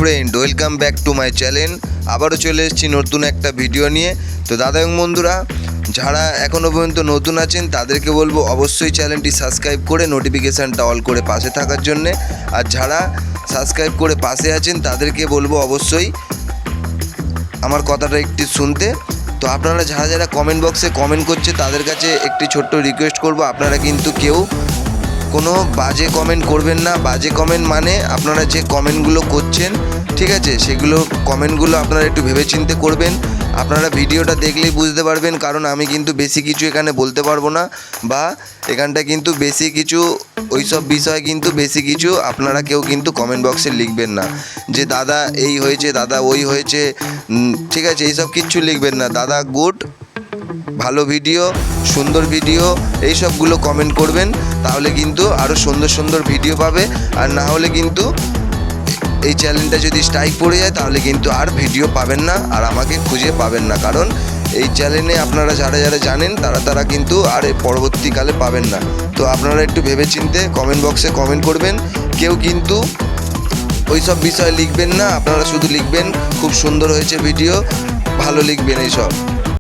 Friend, welcome back to my channel. আবারও চলে এসেছি নতুন একটা ভিডিও নিয়ে। তো দাদা এবং বন্ধুরা, যারা এখনও পর্যন্ত নতুন আছেন তাদেরকে বলবো অবশ্যই চ্যানেলটি সাবস্ক্রাইব করে নোটিফিকেশানটা অল করে পাশে থাকার জন্যে। আর যারা সাবস্ক্রাইব করে পাশে আছেন তাদেরকে বলবো অবশ্যই আমার কথাটা একটু শুনতে। তো আপনারা যারা যারা কমেন্ট বক্সে কমেন্ট করছে তাদের কাছে একটি ছোট্ট রিকোয়েস্ট করব, আপনারা কিন্তু কেউ কোনো বাজে কমেন্ট করবেন না। বাজে কমেন্ট মানে আপনারা যে কমেন্টগুলো করছেন, ঠিক আছে, সেগুলো কমেন্টগুলো আপনারা একটু ভেবেচিন্তে করবেন। আপনারা ভিডিওটা দেখলেই বুঝতে পারবেন, কারণ আমি কিন্তু বেশি কিছু এখানে বলতে পারবো না, বা এখানটা কিন্তু বেশি কিছু ওইসব বিষয়ে কিন্তু বেশি কিছু আপনারা কেউ কিন্তু কমেন্ট বক্সে লিখবেন না যে দাদা এই হয়েছে, দাদা ওই হয়েছে, ঠিক আছে, এইসব কিচ্ছু লিখবেন না। দাদা গুড, ভালো ভিডিও, সুন্দর ভিডিও, এই সবগুলো কমেন্ট করবেন, তাহলে কিন্তু আরও সুন্দর সুন্দর ভিডিও পাবে। আর না হলে কিন্তু এই চ্যানেলটা যদি স্ট্রাইক পড়ে যায় তাহলে কিন্তু আর ভিডিও পাবেন না, আর আমাকে খুঁজে পাবেন না। কারণ এই চ্যানেলে আপনারা যারা যারা জানেন তারা কিন্তু আর পরবর্তীকালে পাবেন না। তো আপনারা একটু ভেবেচিন্তে কমেন্ট বক্সে কমেন্ট করবেন। কেউ কিন্তু ওই সব বিষয় লিখবেন না, আপনারা শুধু লিখবেন খুব সুন্দর হয়েছে ভিডিও, ভালো লিখবেন এইসব।